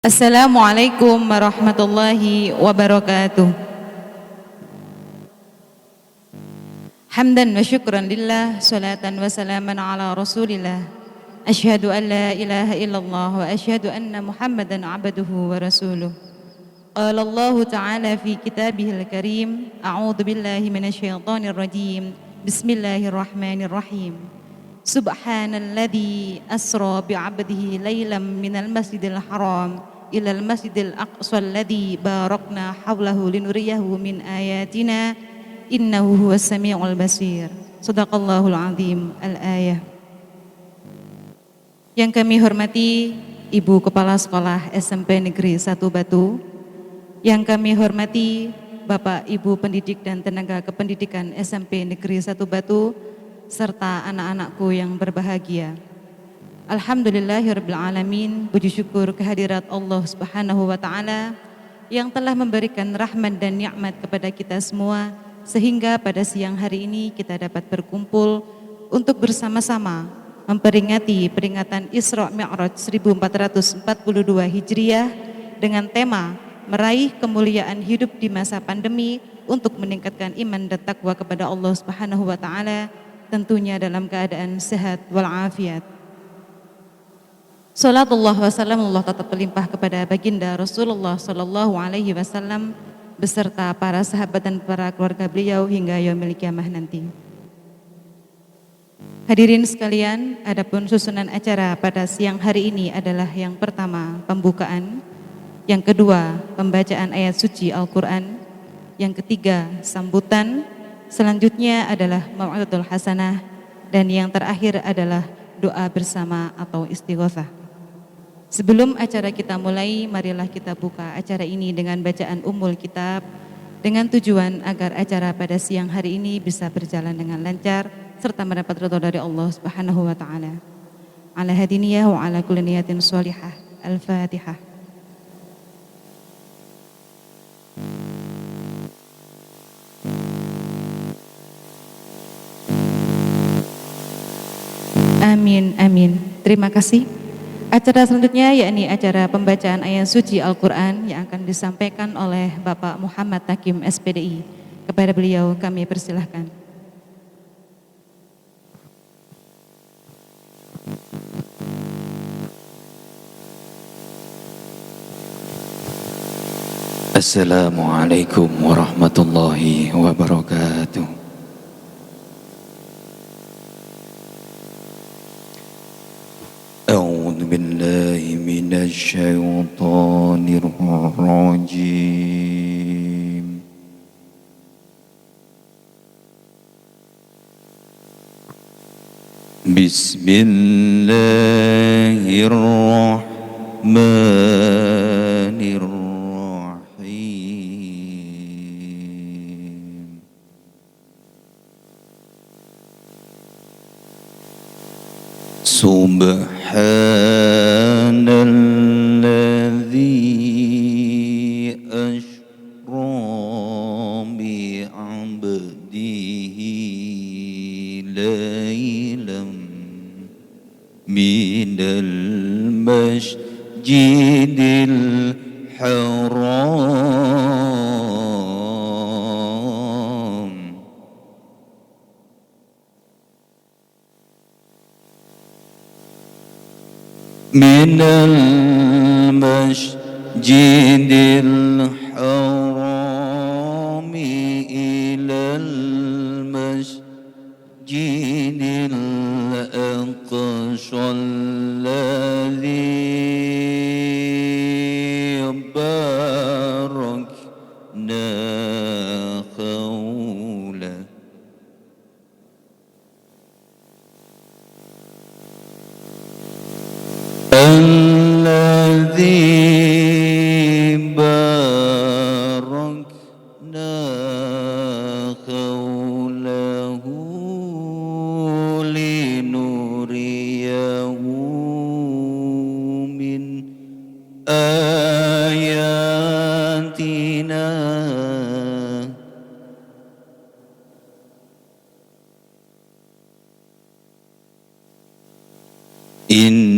Assalamualaikum warahmatullahi wabarakatuh. Hamdan wa syukran lillah, salatan wa salaman ala rasulillah. Asyhadu an la ilaha illallah wa asyhadu anna Muhammadan abduhu wa rasuluh. Qala Allah Ta'ala fi kitabihil karim, a'udzu billahi minasyaitonir rajim. Bismillahirrahmanirrahim. Subhanalladzi asra bi'abdihi lailam minal masjidil haram ilal masjidil aqsa alladzi barakna hawlahu linuriyahu min ayatina innahu huwas samiul basir. Shadaqallahul azim. Al-ayah. Yang kami hormati Ibu Kepala Sekolah SMP Negeri 1 Batu, yang kami hormati Bapak Ibu pendidik dan tenaga kependidikan SMP Negeri 1 Batu, serta anak-anakku yang berbahagia. Alhamdulillahirabbil alamin, puji syukur kehadirat Allah Subhanahu wa taala yang telah memberikan rahmat dan nikmat kepada kita semua sehingga pada siang hari ini kita dapat berkumpul untuk bersama-sama memperingati peringatan Isra Mi'raj 1442 Hijriah dengan tema meraih kemuliaan hidup di masa pandemi untuk meningkatkan iman dan takwa kepada Allah Subhanahu wa taala, tentunya dalam keadaan sehat walafiat. Salatullah wa salamullah tetap berlimpah kepada baginda Rasulullah sallallahu alaihi wasallam beserta para sahabat dan para keluarga beliau hingga yaumil kiamah nanti. Hadirin sekalian, adapun susunan acara pada siang hari ini adalah yang pertama pembukaan, yang kedua pembacaan ayat suci Al-Quran, yang ketiga sambutan, selanjutnya adalah mau'izatul hasanah, dan yang terakhir adalah doa bersama atau istighotsah. Sebelum acara kita mulai, marilah kita buka acara ini dengan bacaan Ummul Kitab dengan tujuan agar acara pada siang hari ini bisa berjalan dengan lancar serta mendapat ridha dari Allah Subhanahu wa taala. Ala hadiniyah wa ala kulli niyatin shalihah. Al-Fatihah. Amin, amin. Terima kasih. Acara selanjutnya yakni acara pembacaan ayat suci Al-Quran yang akan disampaikan oleh Bapak Muhammad Takim SPDI. Kepada beliau kami persilahkan. Assalamualaikum warahmatullahi wabarakatuh. أعوذ بالله من الشيطان الرجيم. بسم الله الرحمن الرحيم. سبحان الذي أسرى بعبده ليلا من المسجد الحرام من المسجد الحرام إلى المسجد الأقصى الذي باركنا حوله الذي باركنا حوله لنريه من آياتنا إنه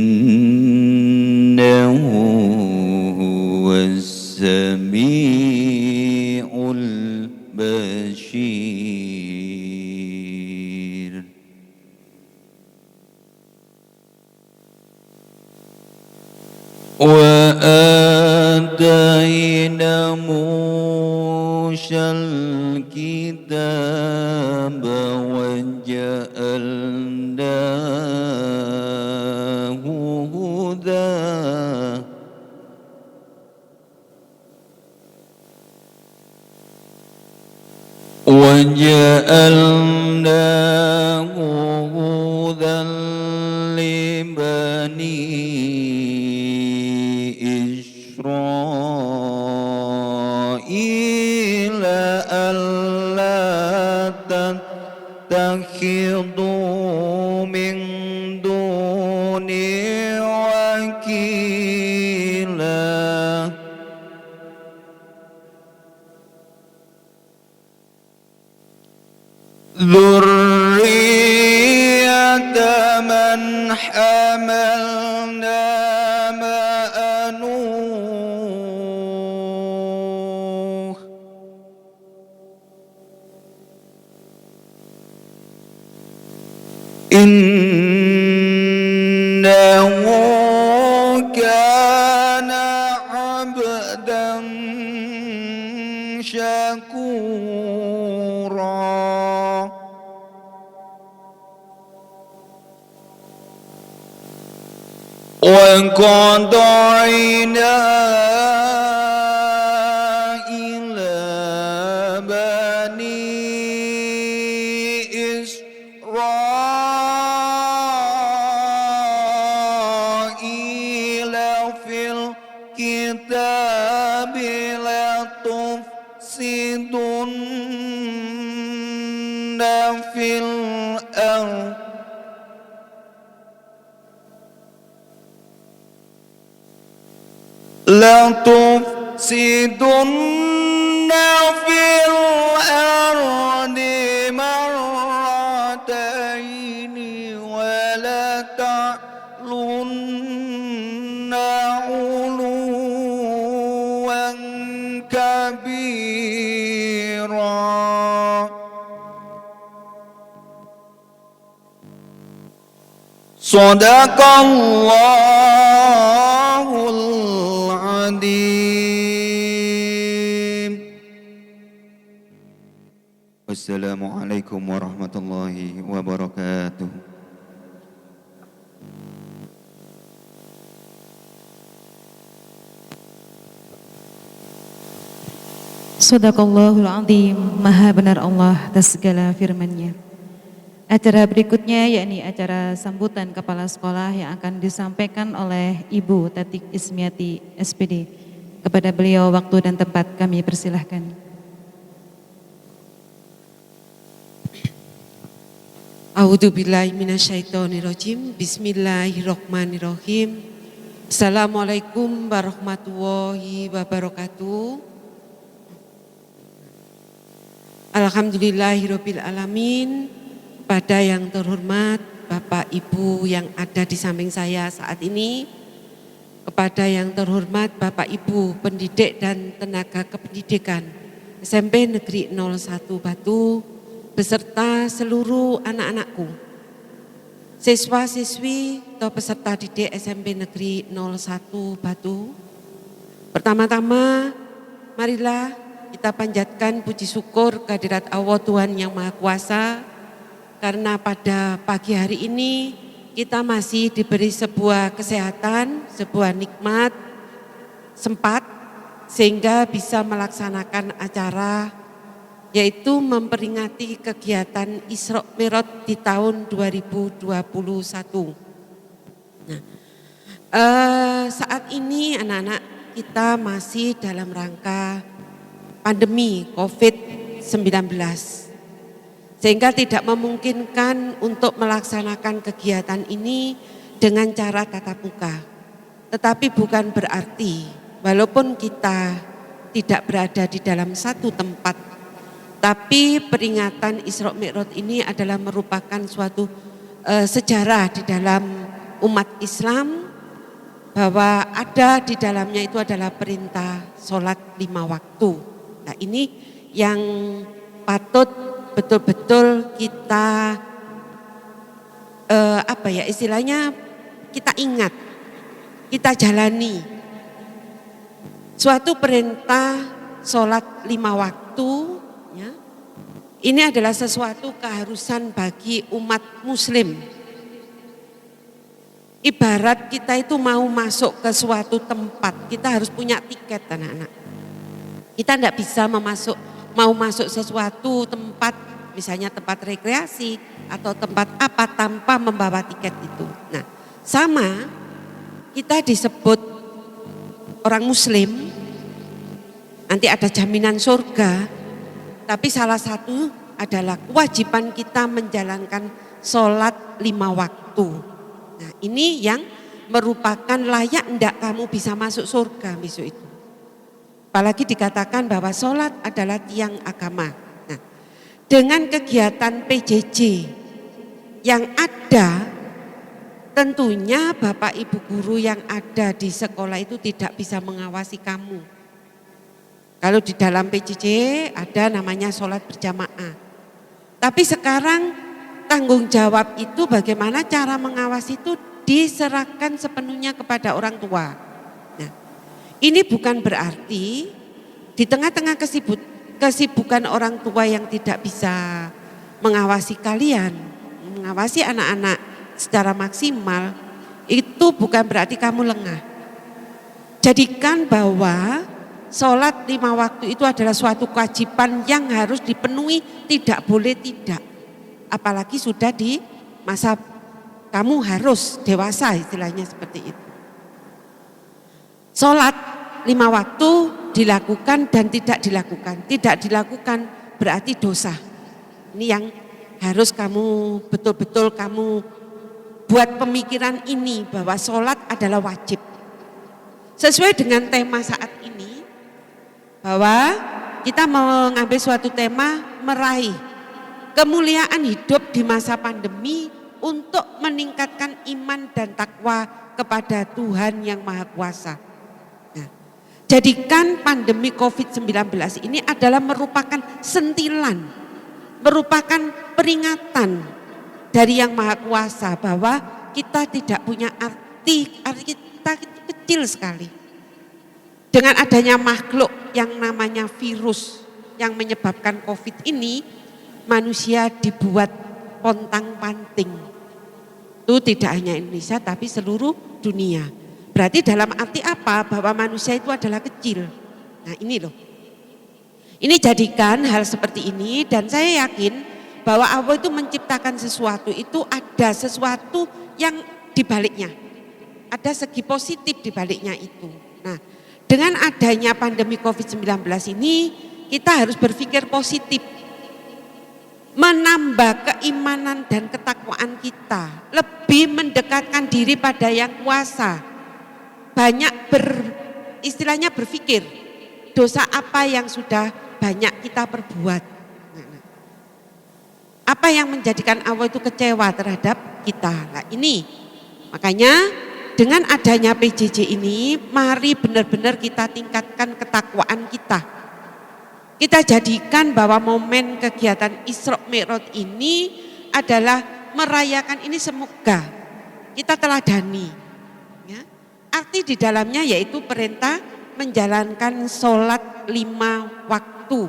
السميع البشير وآتينا موسى الكتاب وجعلناه هدى وجعلناه هدى لبني إسرائيل ألا تتخذوا من دوني وكيلا ذرية من حملنا مع نوح إنه كان عبدا شكورا وقضينا إلى بني إسرائيل في الكتاب لتفسدن في الأرض لتفسدن في الأرض مرتين ولتعلن علوا كبيرا صدق الله العظيم. Wassalamualaikum warahmatullahi wabarakatuh. Sadaqallahul azim, maha benar Allah atas segala firman-Nya. Acara berikutnya yakni acara sambutan kepala sekolah yang akan disampaikan oleh Ibu Tatik Ismiati SPD. Kepada beliau waktu dan tempat kami persilahkan. A'udzubillahi minasyaitonirrajim. Bismillahirrahmanirrahim. Assalamualaikum warahmatullahi wabarakatuh. Alhamdulillahirabbil alamin. Pada yang terhormat Bapak Ibu yang ada di samping saya saat ini, kepada yang terhormat Bapak Ibu pendidik dan tenaga kependidikan SMP Negeri 01 Batu beserta seluruh anak-anakku, siswa-siswi atau peserta didik SMP Negeri 01 Batu. Pertama-tama marilah kita panjatkan puji syukur kehadirat Allah Tuhan Yang Maha Kuasa, karena pada pagi hari ini kita masih diberi sebuah kesehatan, sebuah nikmat, sempat sehingga bisa melaksanakan acara yaitu memperingati kegiatan Isra Mi'raj di tahun 2021. Nah, saat ini anak-anak kita masih dalam rangka pandemi COVID-19. Sehingga tidak memungkinkan untuk melaksanakan kegiatan ini dengan cara tatap muka. Tetapi bukan berarti walaupun kita tidak berada di dalam satu tempat, tapi peringatan Isra Mi'raj ini adalah merupakan suatu sejarah di dalam umat Islam, bahwa ada di dalamnya itu adalah perintah sholat 5 waktu. Nah ini yang patut betul-betul kita istilahnya kita ingat, kita jalani. Suatu perintah sholat 5 waktu, ya, ini adalah sesuatu keharusan bagi umat muslim. Ibarat kita itu mau masuk ke suatu tempat, kita harus punya tiket anak-anak. Kita tidak bisa mau masuk sesuatu tempat, misalnya tempat rekreasi atau tempat apa tanpa membawa tiket itu. Nah, sama kita disebut orang muslim, nanti ada jaminan surga, tapi salah satu adalah kewajiban kita menjalankan sholat 5 waktu. Nah ini yang merupakan layak enggak kamu bisa masuk surga besok itu. Apalagi dikatakan bahwa sholat adalah tiang agama. Nah, dengan kegiatan PJJ yang ada, tentunya Bapak Ibu guru yang ada di sekolah itu tidak bisa mengawasi kamu. Kalau di dalam PJJ ada namanya sholat berjamaah. Tapi sekarang tanggung jawab itu bagaimana cara mengawasi itu diserahkan sepenuhnya kepada orang tua. Nah, ini bukan berarti di tengah-tengah kesibukan orang tua yang tidak bisa mengawasi kalian, mengawasi anak-anak secara maksimal, itu bukan berarti kamu lengah. Jadikan bahwa sholat 5 waktu itu adalah suatu kewajiban yang harus dipenuhi, tidak boleh tidak. Apalagi sudah di masa kamu harus dewasa, istilahnya seperti itu. Sholat 5 waktu dilakukan dan tidak dilakukan. Tidak dilakukan berarti dosa. Ini yang harus kamu betul-betul kamu buat pemikiran ini bahwa sholat adalah wajib. Sesuai dengan tema saat ini, bahwa kita mengambil suatu tema meraih kemuliaan hidup di masa pandemi untuk meningkatkan iman dan takwa kepada Tuhan yang Maha Kuasa. Nah, jadikan pandemi COVID-19 ini adalah merupakan sentilan, merupakan peringatan dari yang Maha Kuasa bahwa kita tidak punya arti kita kecil sekali. Dengan adanya makhluk yang namanya virus yang menyebabkan COVID ini, manusia dibuat pontang-panting. Itu tidak hanya Indonesia tapi seluruh dunia. Berarti dalam arti apa? Bahwa manusia itu adalah kecil. Nah ini loh. Ini jadikan hal seperti ini dan saya yakin bahwa Allah itu menciptakan sesuatu itu ada sesuatu yang dibaliknya. Ada segi positif dibaliknya itu. Nah dengan adanya pandemi COVID-19 ini kita harus berpikir positif. Menambah keimanan dan ketakwaan kita, lebih mendekatkan diri pada yang kuasa, banyak istilahnya berpikir dosa apa yang sudah banyak kita perbuat, apa yang menjadikan Allah itu kecewa terhadap kita. Nah ini makanya dengan adanya PJJ ini mari benar-benar kita tingkatkan ketakwaan kita. Kita jadikan bahwa momen kegiatan Isra Mi'raj ini adalah merayakan ini semoga kita teladani. Ya. Arti di dalamnya yaitu perintah menjalankan sholat 5 waktu.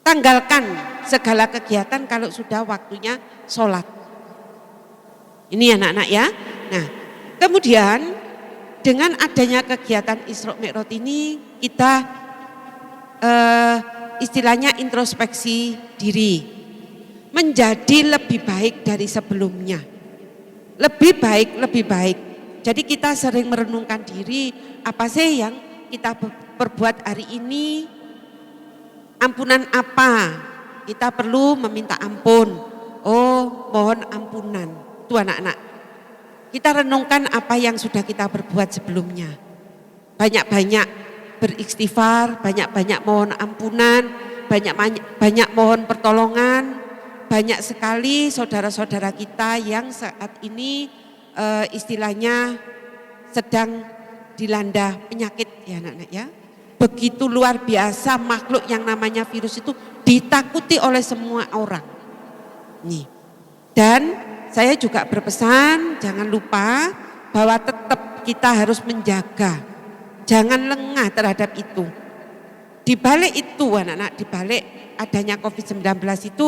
Tanggalkan segala kegiatan kalau sudah waktunya sholat. Ini anak-anak ya. Nah kemudian dengan adanya kegiatan Isra Mi'raj ini kita istilahnya introspeksi diri, menjadi lebih baik dari sebelumnya, lebih baik. Jadi kita sering merenungkan diri, apa sih yang kita perbuat hari ini, ampunan apa, kita perlu meminta ampun, oh mohon ampunan, itu anak-anak. Kita renungkan apa yang sudah kita perbuat sebelumnya, banyak-banyak beristighfar, banyak-banyak mohon ampunan, banyak mohon pertolongan. Banyak sekali saudara-saudara kita yang saat ini istilahnya sedang dilanda penyakit ya anak-anak ya. Begitu luar biasa makhluk yang namanya virus itu ditakuti oleh semua orang. Nih. Dan saya juga berpesan jangan lupa bahwa tetap kita harus menjaga. Jangan lengah terhadap itu. Di balik itu anak-anak, di balik adanya COVID-19 itu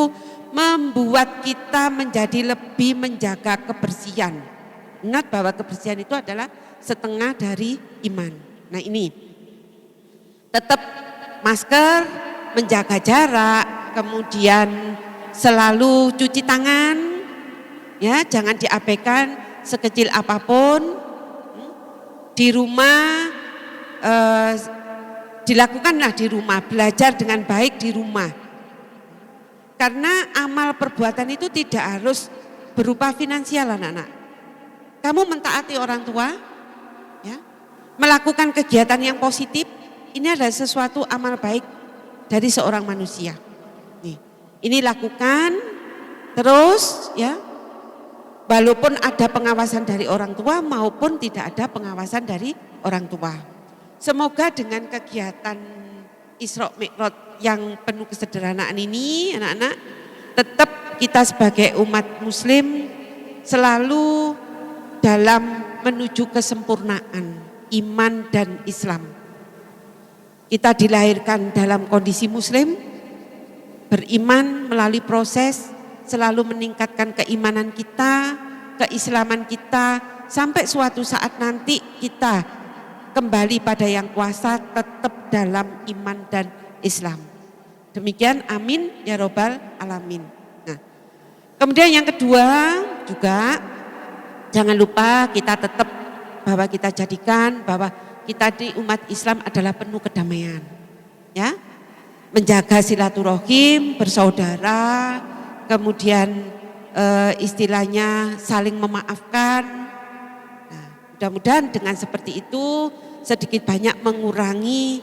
membuat kita menjadi lebih menjaga kebersihan. Ingat bahwa kebersihan itu adalah setengah dari iman. Nah ini, tetap masker, menjaga jarak, kemudian selalu cuci tangan, ya jangan diabaikan sekecil apapun. Di rumah, dilakukanlah di rumah, belajar dengan baik di rumah. Karena amal perbuatan itu tidak harus berupa finansial anak-anak. Kamu mentaati orang tua, ya, melakukan kegiatan yang positif, ini adalah sesuatu amal baik dari seorang manusia. Nih, ini lakukan terus ya, walaupun ada pengawasan dari orang tua maupun tidak ada pengawasan dari orang tua. Semoga dengan kegiatan Isra Mi'raj yang penuh kesederhanaan ini anak-anak, tetap kita sebagai umat muslim selalu dalam menuju kesempurnaan iman dan Islam. Kita dilahirkan dalam kondisi muslim, beriman melalui proses selalu meningkatkan keimanan kita, keislaman kita, sampai suatu saat nanti kita kembali pada yang kuasa tetap dalam iman dan Islam. Demikian, amin ya robbal alamin. Nah, kemudian yang kedua juga jangan lupa kita tetap bahwa kita jadikan bahwa kita di umat Islam adalah penuh kedamaian, ya, menjaga silaturahim, bersaudara, kemudian istilahnya saling memaafkan. Nah, mudah-mudahan dengan seperti itu sedikit banyak mengurangi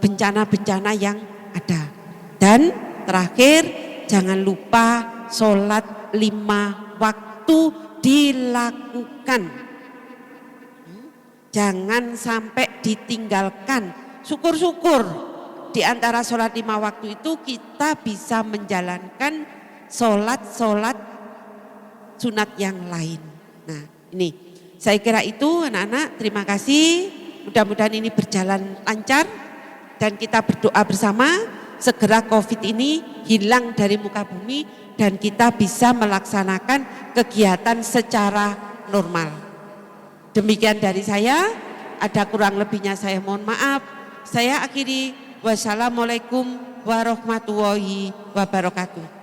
bencana-bencana yang ada. Dan terakhir, jangan lupa sholat 5 waktu dilakukan. Jangan sampai ditinggalkan. Syukur-syukur di antara sholat 5 waktu itu kita bisa menjalankan sholat-sholat sunat yang lain. Nah ini saya kira itu anak-anak, terima kasih. Mudah-mudahan ini berjalan lancar dan kita berdoa bersama segera COVID ini hilang dari muka bumi dan kita bisa melaksanakan kegiatan secara normal. Demikian dari saya, ada kurang lebihnya saya mohon maaf. Saya akhiri, wassalamualaikum warahmatullahi wabarakatuh.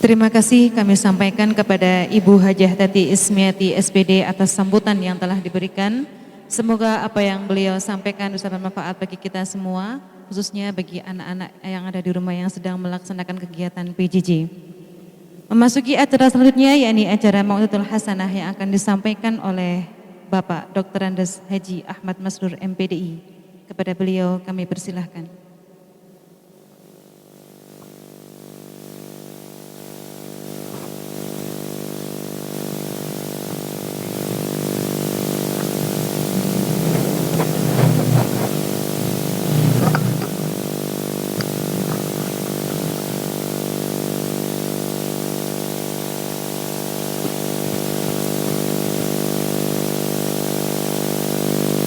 Terima kasih kami sampaikan kepada Ibu Hajah Tati Ismiati SPD atas sambutan yang telah diberikan. Semoga apa yang beliau sampaikan bisa bermanfaat bagi kita semua, khususnya bagi anak-anak yang ada di rumah yang sedang melaksanakan kegiatan PJJ. Memasuki acara selanjutnya yakni acara Mau'izatul Hasanah yang akan disampaikan oleh Bapak Dr. Andes Haji Ahmad Masrur MPDI. Kepada beliau kami persilahkan.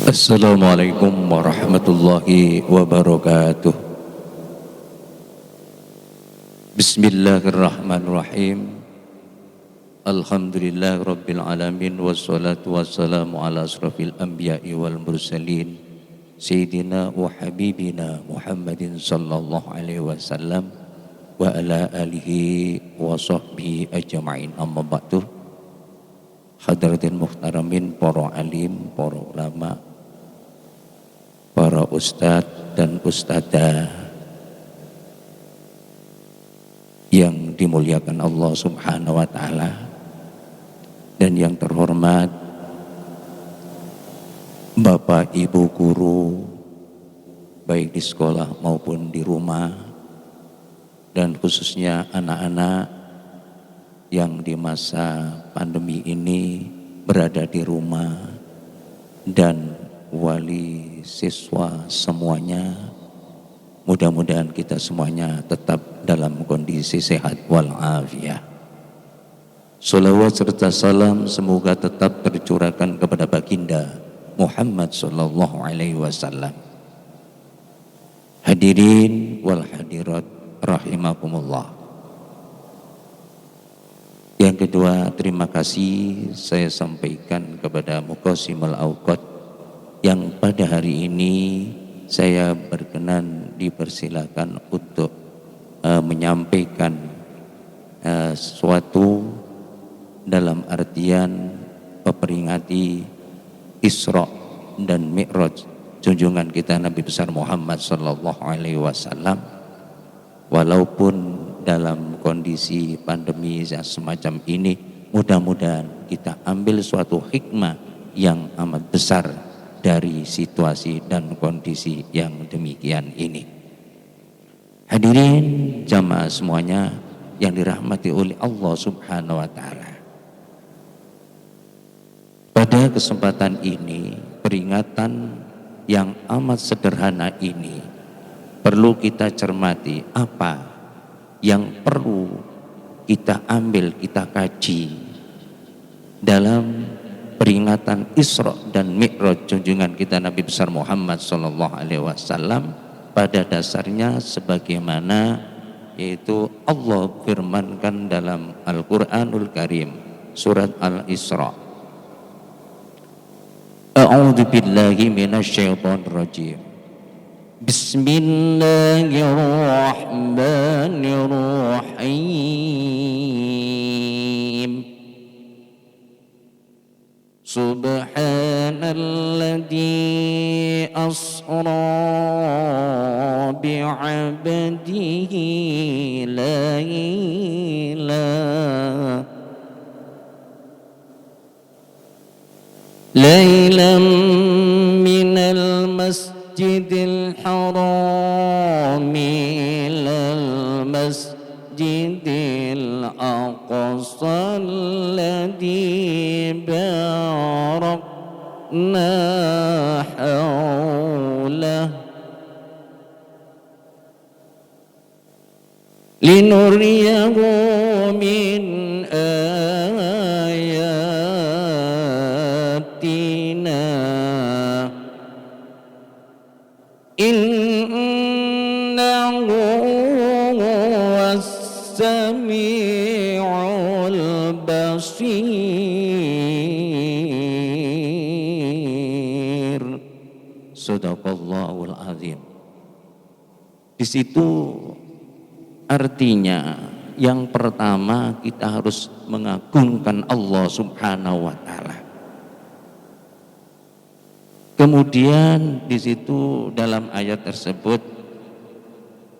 Assalamualaikum warahmatullahi wabarakatuh. Bismillahirrahmanirrahim. Alhamdulillah rabbil alamin, wassalatu wassalamu ala asrafil anbiya'i wal mursalin Sayyidina wa habibina Muhammadin sallallahu alaihi wasallam wa ala alihi wa sahbihi ajma'in, amma ba'du. Hadratin muhtaramin, para alim, para ulama, para ustadz dan ustadzah yang dimuliakan Allah Subhanahu wa ta'ala, dan yang terhormat Bapak Ibu guru baik di sekolah maupun di rumah, dan khususnya anak-anak yang di masa pandemi ini berada di rumah, dan wali siswa semuanya, mudah-mudahan kita semuanya tetap dalam kondisi sehat walafiat. Salawat serta salam semoga tetap tercurahkan kepada baginda Muhammad sallallahu alaihi wasallam. Hadirin wal hadirat rahimakumullah. Yang kedua, terima kasih saya sampaikan kepada Muqassimul Awqat yang pada hari ini saya berkenan dipersilakan untuk menyampaikan sesuatu dalam artian memperingati Isra dan Mi'raj junjungan kita Nabi besar Muhammad sallallahu alaihi wasallam. Walaupun dalam kondisi pandemi semacam ini, mudah-mudahan kita ambil suatu hikmah yang amat besar dari situasi dan kondisi yang demikian ini. Hadirin jamaah semuanya yang dirahmati oleh Allah Subhanahu wa taala. Pada kesempatan ini, peringatan yang amat sederhana ini perlu kita cermati apa yang perlu kita ambil, kita kaji dalam peringatan Isra dan Mi'raj junjungan kita Nabi besar Muhammad sallallahu alaihi wasallam. Pada dasarnya sebagaimana yaitu Allah firmankan dalam Al-Qur'anul Karim surat Al-Isra. A'udzu billahi minasyaitonir rajim. Bismillahirrahmanirrahim. Subhanalladzi asra bi'abdihi laylan minal masjidil harami ilal masjidil aqsa alladzi barakna hawlah linuriyahu min innahu was-sami'ul basir. Shadaqallahul azim. Di situ artinya yang pertama kita harus mengagungkan Allah Subhanahu wa taala. Kemudian di situ dalam ayat tersebut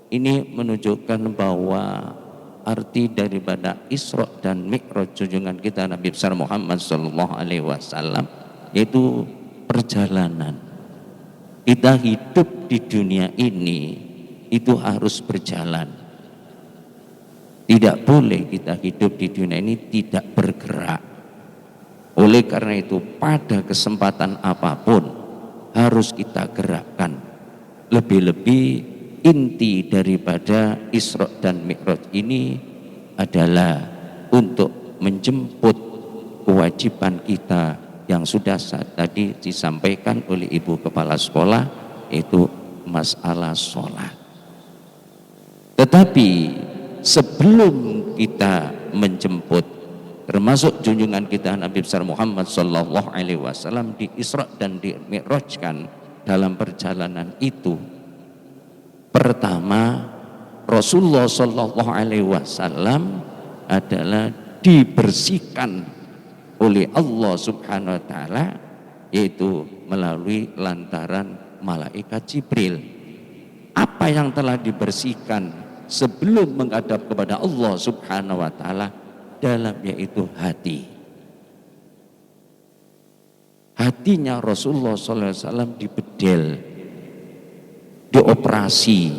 ini menunjukkan bahwa arti daripada Isra dan Mi'raj junjungan kita Nabi besar Muhammad sallallahu alaihi wasallam yaitu perjalanan. Kita hidup di dunia ini itu harus berjalan. Tidak boleh kita hidup di dunia ini tidak bergerak. Oleh karena itu pada kesempatan apapun harus kita gerakkan. Lebih-lebih inti daripada Isra dan Mi'raj ini adalah untuk menjemput kewajiban kita yang sudah tadi disampaikan oleh Ibu Kepala Sekolah, yaitu masalah sholat. Tetapi sebelum kita menjemput, termasuk junjungan kita Nabi besar Muhammad sallallahu alaihi wasallam di Isra dan di Mi'rajkan dalam perjalanan itu, pertama Rasulullah sallallahu alaihi wasallam adalah dibersihkan oleh Allah Subhanahu wa taala, yaitu melalui lantaran malaikat Jibril. Apa yang telah dibersihkan sebelum menghadap kepada Allah Subhanahu wa taala dalam yaitu hati. Hatinya Rasulullah SAW dibedel, dioperasi,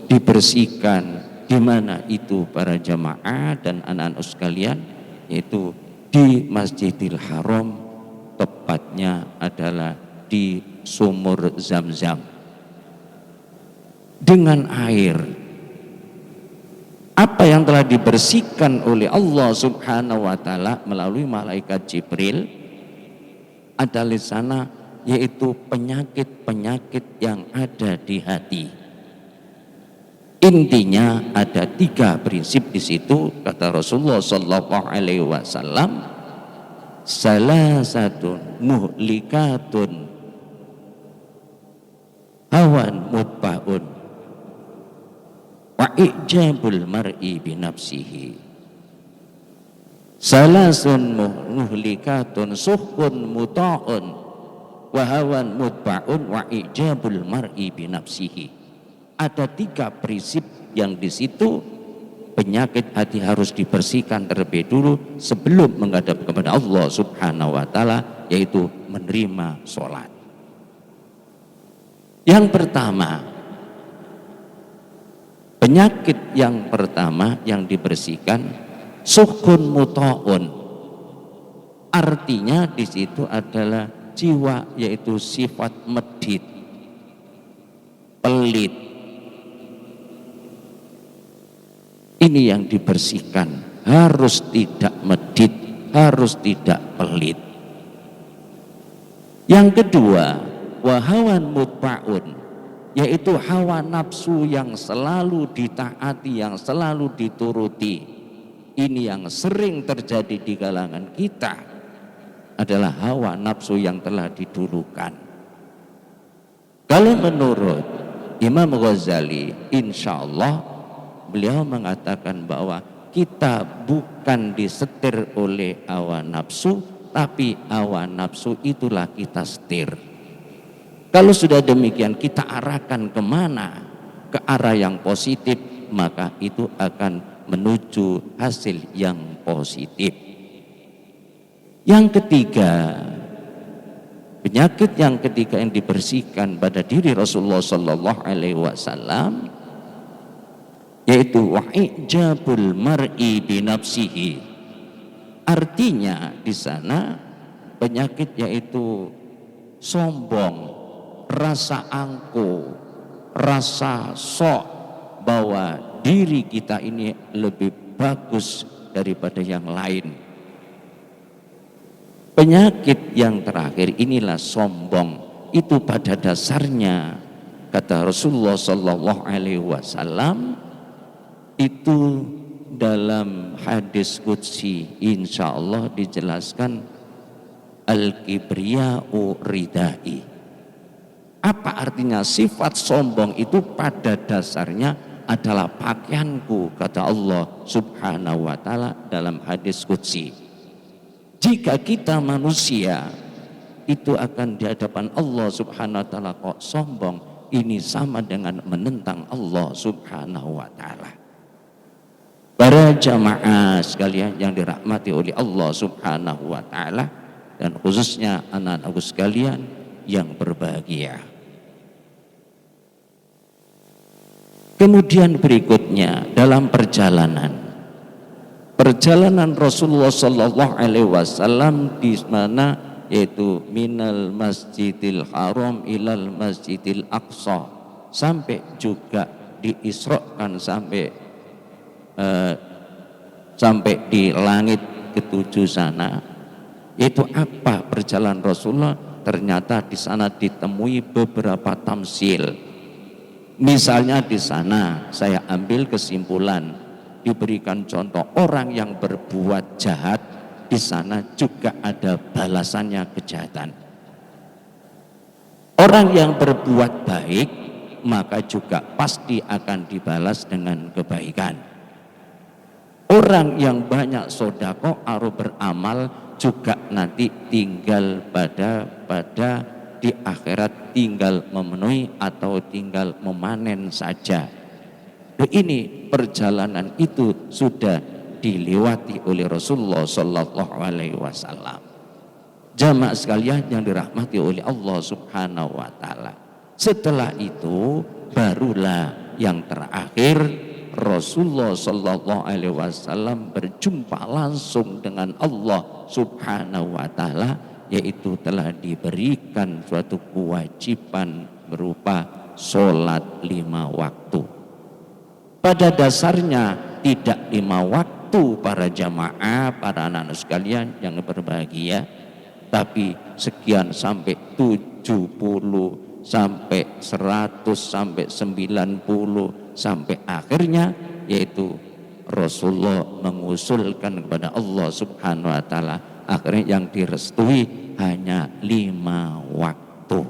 dibersihkan, Di mana itu para jamaah dan anak-anak sekalian, yaitu di Masjidil Haram, tepatnya adalah di sumur Zam-Zam dengan air apa yang telah dibersihkan oleh Allah Subhanahu wa taala melalui malaikat Jibril adalah di sana, yaitu penyakit-penyakit yang ada di hati. Intinya ada 3 prinsip di situ, kata Rasulullah sallallahu alaihi wasallam, salasatun muhlikatun hawan mutba'un wa ijabul mar'i binafsihi. Salasun muhlikatun suhkun muta'un wa hawan mutba'un wa ijabul mar'i binafsihi. Ada 3 prinsip yang di situ penyakit hati harus dibersihkan terlebih dulu sebelum menghadap kepada Allah Subhanahu wa taala, yaitu menerima sholat. Yang pertama, penyakit yang pertama yang dibersihkan suhkun muta'un. Artinya di situ adalah jiwa, yaitu sifat medit, pelit. Ini yang dibersihkan, harus tidak medit, harus tidak pelit. Yang kedua, wahawan mutba'un, yaitu hawa nafsu yang selalu ditaati, yang selalu dituruti. Ini yang sering terjadi di kalangan kita, adalah hawa nafsu yang telah didulukan. Kalau menurut Imam Ghazali, insya Allah beliau mengatakan bahwa kita bukan disetir oleh hawa nafsu, tapi hawa nafsu itulah kita setir. Kalau sudah demikian, kita arahkan kemana? Ke arah yang positif, maka itu akan menuju hasil yang positif. Yang ketiga, penyakit yang ketiga yang dibersihkan pada diri Rasulullah sallallahu alaihi wasallam, yaitu wa'ijabul mar'i binafsihi. Artinya di sana penyakit yaitu sombong, rasa angkuh, rasa sok bahwa diri kita ini lebih bagus daripada yang lain. Penyakit yang terakhir inilah sombong. Itu pada dasarnya, kata Rasulullah sallallahu alaihi wasallam, itu dalam hadis qudsi insya Allah dijelaskan, al-kibriya'u ridai. Apa artinya? Sifat sombong itu pada dasarnya adalah pakaianku, kata Allah Subhanahu wa taala dalam hadis qudsi. Jika kita manusia itu akan di hadapan Allah Subhanahu wa taala kok sombong, ini sama dengan menentang Allah Subhanahu wa taala. Para jamaah sekalian yang dirahmati oleh Allah Subhanahu wa taala, dan khususnya anak-anakku sekalian yang berbahagia. Kemudian berikutnya dalam perjalanan Rasulullah sallallahu alaihi wasallam di mana, yaitu minal Masjidil Haram ilal Masjidil Aqsa, sampai juga diisrokan sampai di langit ketujuh sana. Itu apa perjalanan Rasulullah? Ternyata di sana ditemui beberapa tamsil. Misalnya di sana saya ambil kesimpulan, diberikan contoh orang yang berbuat jahat, di sana juga ada balasannya kejahatan. Orang yang berbuat baik maka juga pasti akan dibalas dengan kebaikan. Orang yang banyak sodako atau beramal juga nanti tinggal pada di akhirat tinggal memenuhi atau tinggal memanen saja. Nah, ini perjalanan itu sudah dilewati oleh Rasulullah sallallahu alaihi wasallam. Jamaah sekalian yang dirahmati oleh Allah Subhanahu wa taala. Setelah itu barulah yang terakhir, Rasulullah Sallallahu Alaihi Wasallam berjumpa langsung dengan Allah Subhanahu Wa Taala, yaitu telah diberikan suatu kewajiban berupa sholat 5 waktu. Pada dasarnya tidak 5 waktu para jamaah, para anak-anak sekalian yang berbahagia, tapi sekian sampai 70 sampai 100 sampai 90 sampai akhirnya, yaitu Rasulullah mengusulkan kepada Allah Subhanahu Wa Taala, akhirnya yang direstui hanya 5 waktu.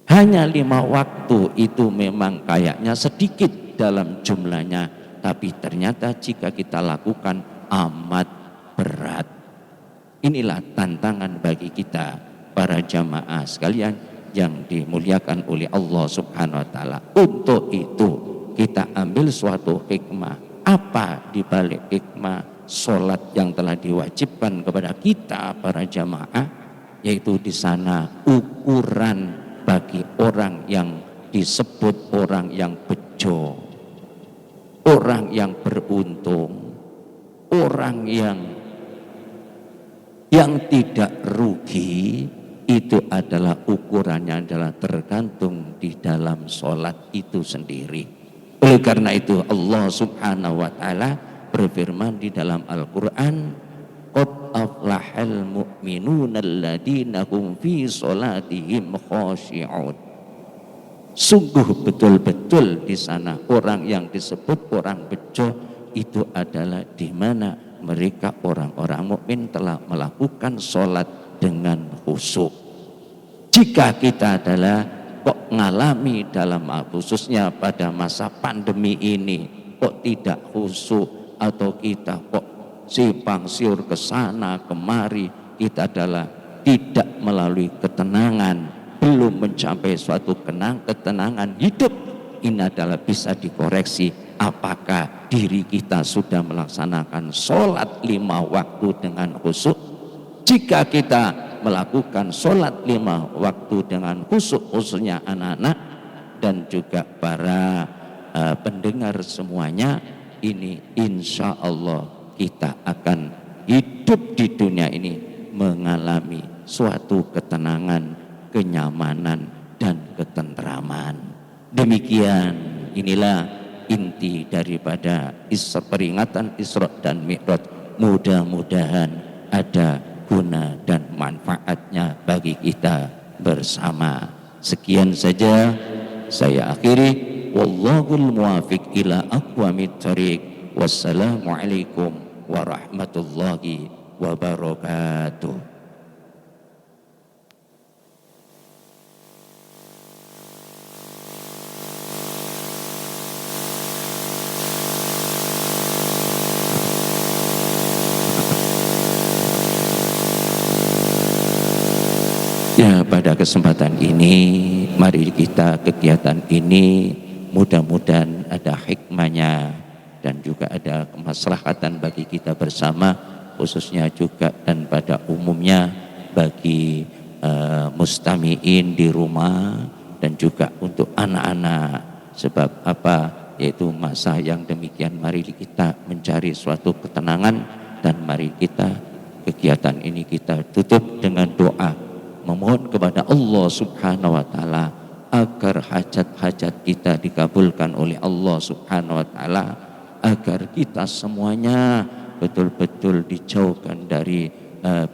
Hanya 5 waktu itu memang kayaknya sedikit dalam jumlahnya, tapi ternyata jika kita lakukan amat berat. Inilah tantangan bagi kita para jamaah sekalian yang dimuliakan oleh Allah Subhanahu Wa Taala. Untuk itu kita ambil suatu hikmah. Apa di balik hikmah sholat yang telah diwajibkan kepada kita para jamaah? Yaitu di sana ukuran bagi orang yang disebut orang yang bejo, orang yang beruntung, orang yang tidak rugi. Itu adalah ukurannya adalah tergantung di dalam sholat itu sendiri. Oleh karena itu Allah Subhanahu Wa Taala berfirman di dalam Al-Quran, qad aflahal mu'minuna alladina hum fi sholatihim khashi'un. Sungguh betul-betul di sana orang yang disebut orang bejo itu adalah di mana mereka orang-orang mukmin telah melakukan sholat dengan khusyuk. Jika kita adalah kok ngalami dalam khususnya pada masa pandemi ini kok tidak khusyuk, atau kita kok simpang siur ke sana kemari, kita adalah tidak melalui ketenangan, belum mencapai suatu ketenangan hidup, ini adalah bisa dikoreksi. Apakah diri kita sudah melaksanakan sholat 5 waktu dengan khusyuk? Jika kita melakukan sholat 5 waktu dengan khusyuk, khususnya anak-anak dan juga para pendengar semuanya, ini insya Allah kita akan hidup di dunia ini mengalami suatu ketenangan, kenyamanan dan ketentraman. Demikian, inilah inti daripada peringatan Isra dan Mi'raj. Mudah-mudahan ada guna dan manfaatnya bagi kita bersama. Sekian saja saya akhiri. Wallahul muwafiq ila aqwamit thariq. Wassalamualaikum warahmatullahi wabarakatuh. Ya, pada kesempatan ini mari kita kegiatan ini mudah-mudahan ada hikmahnya dan juga ada kemaslahatan bagi kita bersama, khususnya juga dan pada umumnya bagi mustami'in di rumah dan juga untuk anak-anak. Sebab apa? Yaitu masa yang demikian, mari kita mencari suatu ketenangan dan mari kita kegiatan ini kita tutup dengan doa, memohon kepada Allah Subhanahu Wa Taala agar hajat-hajat kita dikabulkan oleh Allah Subhanahu Wa Taala, agar kita semuanya betul-betul dijauhkan dari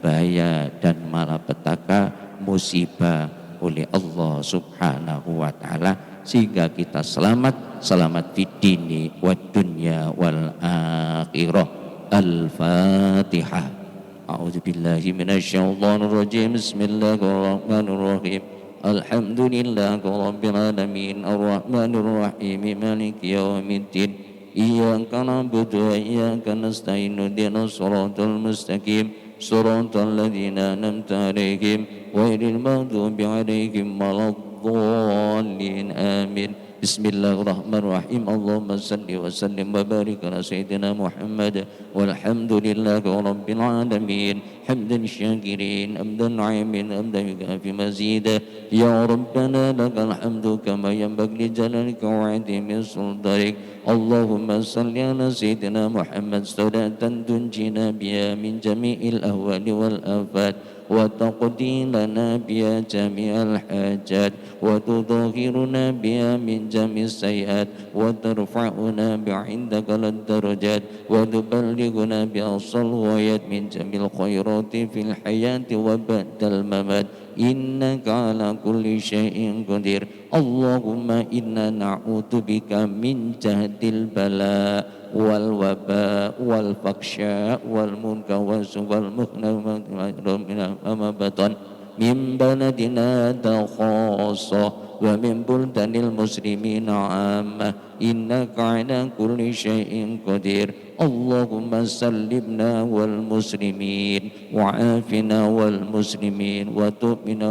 bahaya dan malapetaka, musibah oleh Allah Subhanahu Wa Taala, sehingga kita selamat fid dini wad dunya wal akhirah. Al-Fatihah. أعوذ بالله من الشيطان الرجيم بسم الله الرحمن الرحيم الحمد لله رب العالمين الرحمن الرحيم مالك يوم الدين إياك نعبد وإياك نستعين اهدنا الصراط المستقيم صراط الذين أنعمت عليهم غير المغضوب عليهم ولا الضالين آمين Bismillahirrahmanirrahim. Allahumma salli wa sallim wa barik ala sayyidina Muhammad walhamdulillahi rabbil alamin. Hamdan syakirin, hamdan na'imin, hamdan yukafi mazida. Ya Rabbana lakal hamdu kama yanbaghi li jalalika wa 'azimi sultanik. Allahumma salli ala sayyidina Muhammad salatan tunjina biha min jami'il ahwali wal afat وتقضي لنا بها جميع الحاجات وتطهرنا بها من جميع السيئات وترفعنا عندك الدرجات وتبلغنا بأقصى الغايات من جميع الخيرات في الحياة وبعد الممات إنك على كل شيء قدير. اللهم إنا نعوذ بك من جهد البلاء والوباء والفحشاء والمنكر والسوء والمهن من بلدنا هذا خاصة ومن بلدان المسلمين عامة إنك على كل شيء قدير. اللهم سلمنا والمسلمين وعافنا والمسلمين وتؤمنا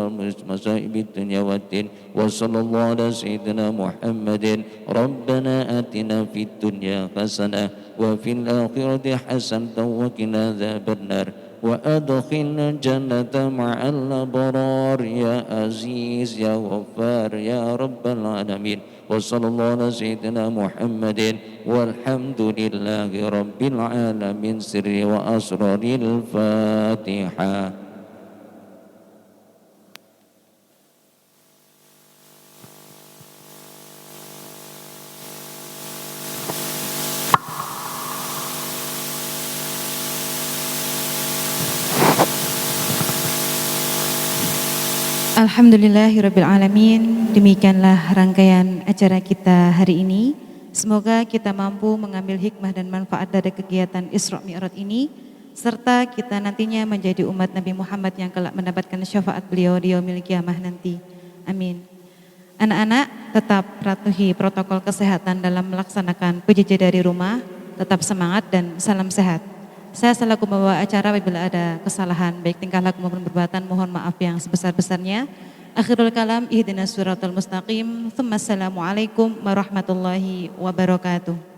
مصائب الدنيا والدين. وصلى الله على سيدنا محمد. ربنا آتنا في الدنيا حسنة وفي الآخرة حسنة وقنا عذاب النار وأدخلنا الجنة مع الأبرار يا عزيز يا غفار يا رب العالمين. وصلى الله على سيدنا محمد والحمد لله رب العالمين. سر وأسرار الفاتحة. Alhamdulillahirrabbilalamin. Demikianlah rangkaian acara kita hari ini. Semoga kita mampu mengambil hikmah dan manfaat dari kegiatan Isra Mi'raj ini, serta kita nantinya menjadi umat Nabi Muhammad yang kelak mendapatkan syafaat beliau di yaumil qiyamah nanti. Amin. Anak-anak tetap patuhi protokol kesehatan dalam melaksanakan PJJ dari rumah. Tetap semangat dan salam sehat. Saya selaku membawa acara, apabila ada kesalahan baik tingkah laku maupun perbuatan, mohon maaf yang sebesar-besarnya. Akhirul kalam, ihdinas siratal mustaqim. Assalamualaikum warahmatullahi wabarakatuh.